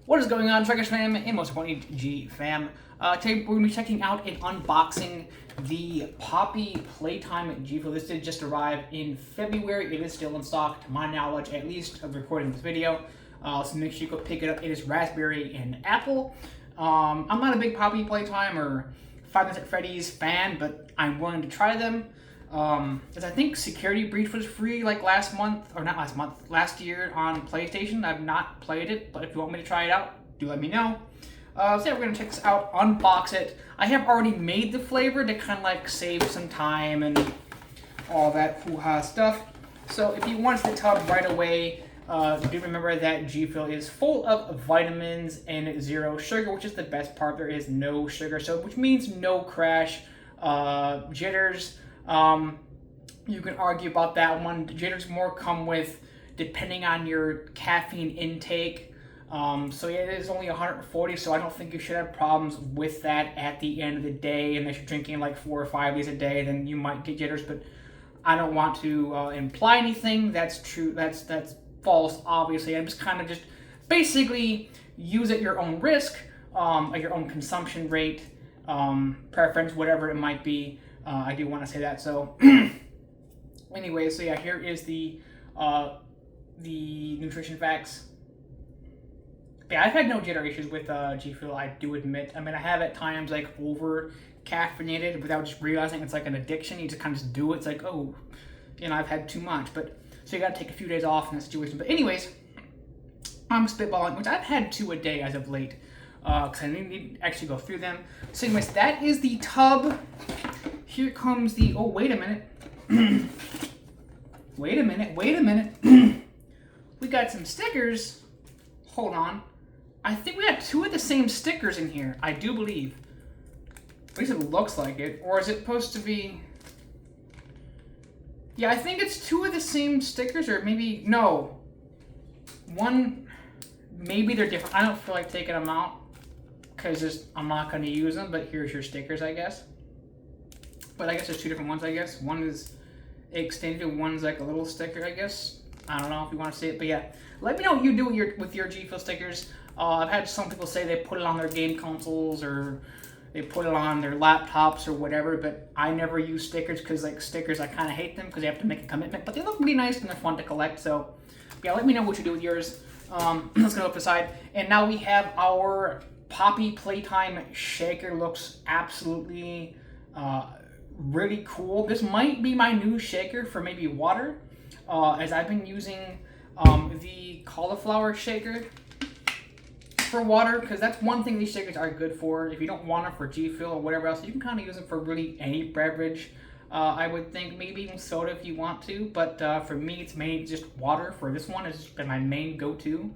What is going on, Trackers fam, and most importantly, G fam? Today we're going to be checking out and unboxing the Poppy Playtime GFUEL. This did just arrive in February. It is still in stock, to my knowledge, at least of recording this video. So make sure you go pick it up. It is raspberry and apple. I'm not a big Poppy Playtime or Five Nights at Freddy's fan, but I'm willing to try them. As I think Security Breach was free like last year on PlayStation. I've not played it, but if you want me to try it out, do let me know. So yeah, we're gonna check this out, unbox it. I have already made the flavor to kind of like save some time and all that hoo-ha stuff. So if you want the tub right away, do remember that GFUEL is full of vitamins and zero sugar, which is the best part. There is no sugar, so which means no crash, jitters. You can argue about that one. Jitters more come with depending on your caffeine intake. So yeah, it is only 140, so I don't think you should have problems with that at the end of the day. Unless you're drinking like 4 or 5 days a day, then you might get jitters, but I don't want to imply anything. That's true. That's false, obviously. I'm just kind of just basically use at your own risk, at your own consumption rate, preference, whatever it might be. I do want to say that. So anyway, so yeah, here is the nutrition facts. Yeah, I've had no jitter issues with GFUEL, I do admit. I mean, I have at times like over caffeinated without just realizing it's like an addiction. You just kind of just do it. It's like, oh, you know, I've had too much. But so you got to take a few days off in that situation. But anyways, I'm spitballing, which I've had 2 a day as of late, because I need to actually go through them. So anyways, that is the tub. Here comes the, oh, wait a minute. Wait a minute. We got some stickers. Hold on. I think we got 2 of the same stickers in here, I do believe. At least it looks like it. Or is it supposed to be... Yeah, I think it's 2 of the same stickers, or maybe... No. One... Maybe they're different. I don't feel like taking them out, because I'm not going to use them, but here's your stickers, I guess. But I guess there's 2 different ones, I guess. One is extended, one's like a little sticker, I guess. I don't know if you want to see it, but yeah. Let me know what you do with your GFUEL stickers. I've had some people say they put it on their game consoles or they put it on their laptops or whatever, but I never use stickers because like stickers, I kind of hate them because they have to make a commitment, but they look really nice and they're fun to collect. So yeah, let me know what you do with yours. Let's go up the side. And now we have our Poppy Playtime shaker. Looks absolutely really cool. This might be my new shaker for maybe water, as I've been using the cauliflower shaker for water, because that's one thing these shakers are good for. If you don't want them for GFUEL or whatever else, you can kind of use them for really any beverage. I would think maybe even soda if you want to, but for me it's mainly just water. For this one, it's been my main go-to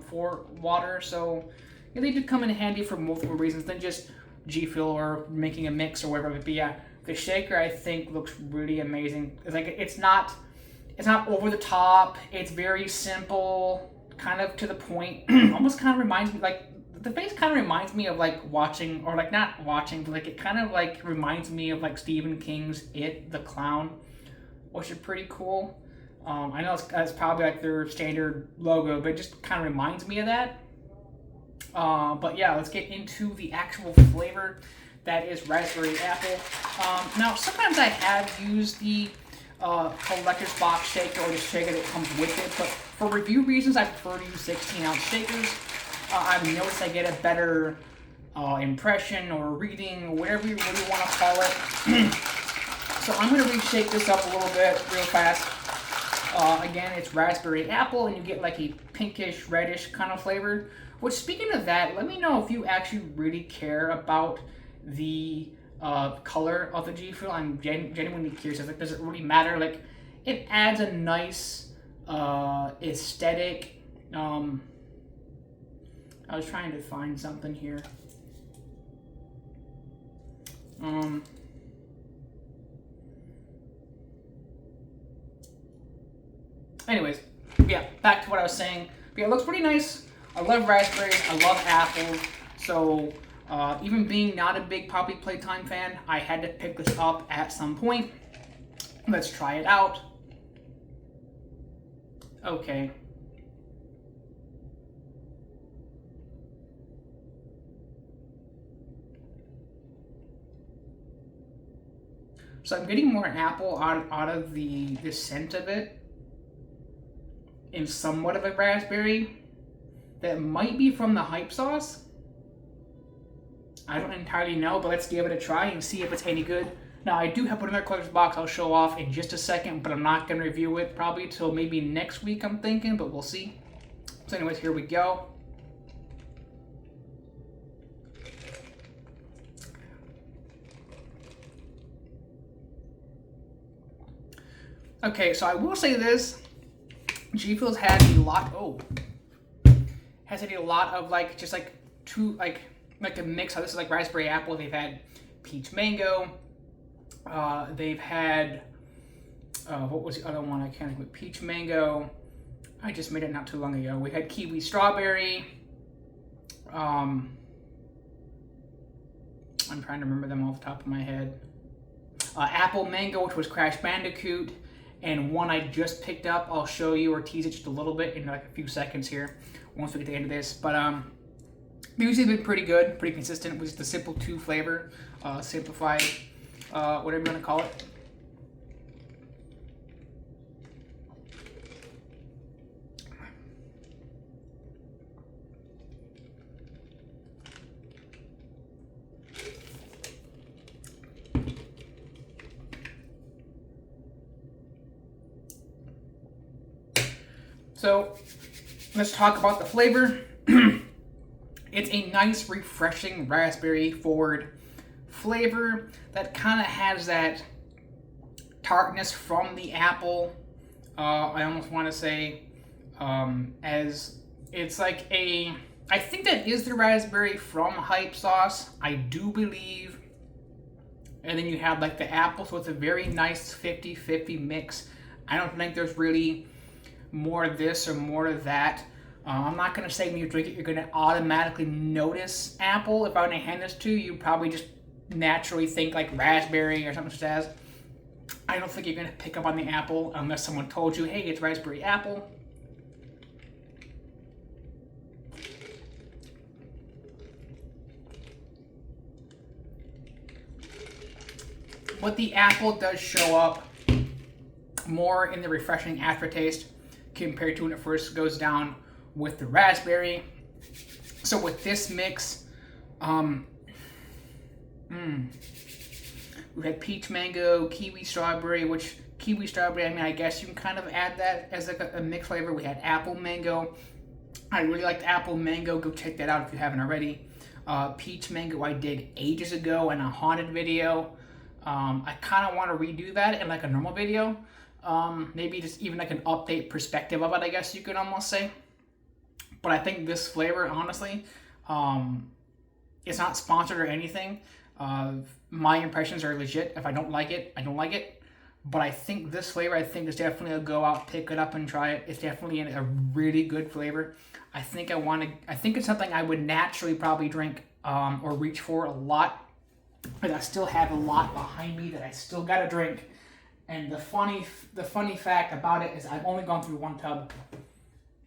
for water. So yeah, they do come in handy for multiple reasons than just GFUEL or making a mix or whatever. But yeah, the shaker I think looks really amazing. It's like it's not over the top. It's very simple, kind of to the point. Almost kind of reminds me, like, the face kind of reminds me of like watching, or like not watching, but like it kind of like reminds me of like Stephen King's It, the Clown, which is pretty cool. I know it's probably like their standard logo, but it just kind of reminds me of that. But yeah, let's get into the actual flavor. That is raspberry apple. Now, sometimes I have used the collector's box shaker or the shaker that comes with it, but for review reasons I prefer to use 16-ounce shakers. I've noticed I get a better impression or reading or whatever you really want to call it. So I'm going to reshake this up a little bit real fast. Again, it's raspberry apple and you get like a pinkish reddish kind of flavor, which, speaking of that, let me know if you actually really care about the color of the GFUEL. I'm genuinely curious. Like, does it really matter? Like, it adds a nice aesthetic. I was trying to find something here. Anyways, yeah, back to what I was saying. But yeah, it looks pretty nice. I love raspberries. I love apple. So even being not a big Poppy Playtime fan, I had to pick this up at some point. Let's try it out. Okay. So I'm getting more apple out of the scent of it, and somewhat of a raspberry. That might be from the hype sauce. I don't entirely know, but let's give it a try and see if it's any good. Now, I do have another collector's box I'll show off in just a second, but I'm not going to review it probably till maybe next week, I'm thinking, but we'll see. So anyways, here we go. Okay, so I will say this. GFUEL's had a lot, has had a lot of like, just like two, like a mix. This is like raspberry apple. They've had peach mango. They've had, what was the other one? I can't think of. Peach mango. I just made it not too long ago. We had kiwi strawberry. I'm trying to remember them off the top of my head. Apple mango, which was Crash Bandicoot. And one I just picked up, I'll show you or tease it just a little bit in like a few seconds here once we get to the end of this. But usually been pretty good, pretty consistent with the simple 2 flavor, simplified, whatever you want to call it. So let's talk about the flavor. It's a nice, refreshing raspberry forward flavor that kind of has that tartness from the apple. I almost want to say as it's like a, I think that is the raspberry from hype sauce, I do believe. And then you have like the apple, so it's a very nice 50-50 mix. I don't think there's really more of this or more of that. I'm not going to say when you drink it you're going to automatically notice apple. If I were to hand this to you, you probably just naturally think like raspberry or something such as. I don't think you're going to pick up on the apple unless someone told you, hey, it's raspberry apple. But the apple does show up more in the refreshing aftertaste compared to when it first goes down with the raspberry. So with this mix, we've had peach mango, kiwi strawberry, which kiwi strawberry, I mean, I guess you can kind of add that as like a mixed flavor. We had apple mango. I really liked apple mango. Go check that out if you haven't already. Peach mango I did ages ago in a haunted video. I kind of want to redo that in like a normal video. Maybe just even like an update perspective of it, I guess you could almost say. But I think this flavor, honestly, it's not sponsored or anything. My impressions are legit. If I don't like it, I don't like it. But I think this flavor, I think is definitely a go out, pick it up and try it. It's definitely a really good flavor. I think it's something I would naturally probably drink or reach for a lot. But I still have a lot behind me that I still gotta drink. And the funny fact about it is I've only gone through 1 tub.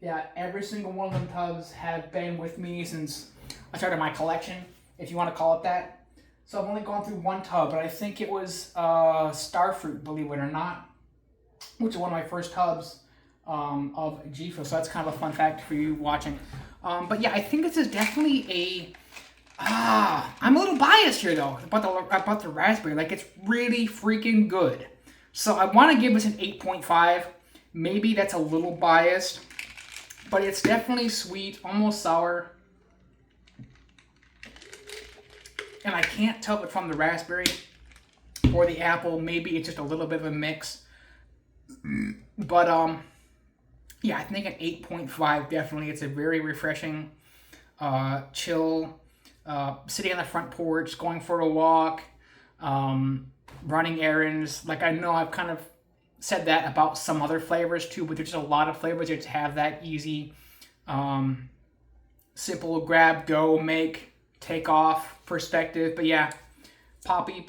Yeah, every single one of them tubs have been with me since I started my collection, if you want to call it that. So I've only gone through 1 tub, but I think it was Starfruit, believe it or not, which is one of my first tubs of GFUEL. So that's kind of a fun fact for you watching. But yeah, I think this is definitely a... I'm a little biased here though about the raspberry. Like, it's really freaking good. So I want to give this an 8.5. Maybe that's a little biased, but it's definitely sweet, almost sour. And I can't tell if it's from the raspberry or the apple. Maybe it's just a little bit of a mix. But yeah, I think an 8.5 definitely. It's a very refreshing, chill, sitting on the front porch, going for a walk, running errands. Like, I know I've kind of said that about some other flavors too, but there's just a lot of flavors that have that easy, simple grab, go, make, take off perspective. But yeah, Poppy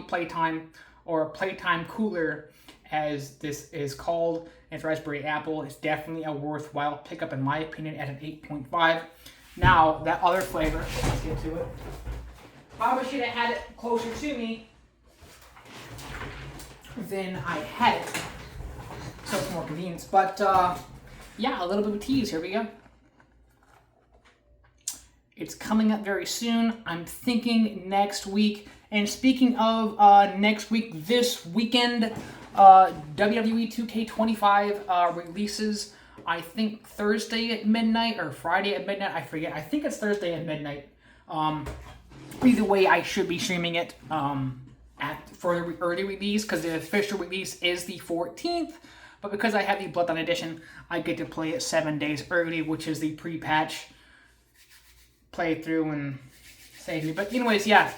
Playtime, or Playtime Cooler as this is called, and it's raspberry apple. It's definitely a worthwhile pickup in my opinion at an 8.5. Now, that other flavor, let's get to it. Probably should have had it closer to me, than I had it. So it's more convenience. But yeah, a little bit of a tease. Here we go. It's coming up very soon. I'm thinking next week. And speaking of next week, this weekend, WWE 2K25 releases, I think Thursday at midnight or Friday at midnight. I forget. I think it's Thursday at midnight. Either way, I should be streaming it for the early release because the official release is the 14th. But because I have the Bloodline Edition, I get to play it 7 days early, which is the pre-patch playthrough and save me. But anyways, yeah.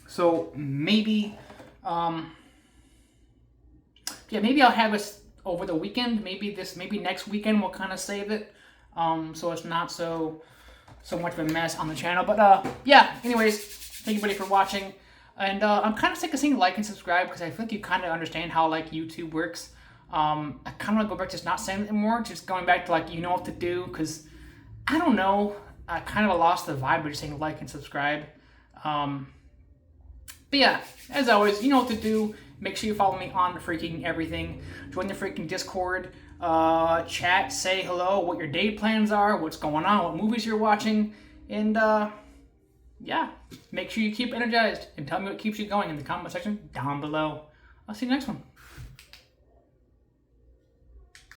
So maybe, maybe I'll have this over the weekend. Maybe next weekend we'll kind of save it, so it's not so much of a mess on the channel. But yeah. Anyways, thank you everybody for watching, and I'm kind of sick of seeing like and subscribe because I feel like you kind of understand how like YouTube works. I kind of want to go back to just not saying it anymore, just going back to like you know what to do because I don't know. I kind of lost the vibe of just saying like and subscribe. But yeah, as always, you know what to do. Make sure you follow me on freaking everything. Join the freaking Discord. Chat, say hello, what your day plans are, what's going on, what movies you're watching. And yeah, make sure you keep energized and tell me what keeps you going in the comment section down below. I'll see you next one.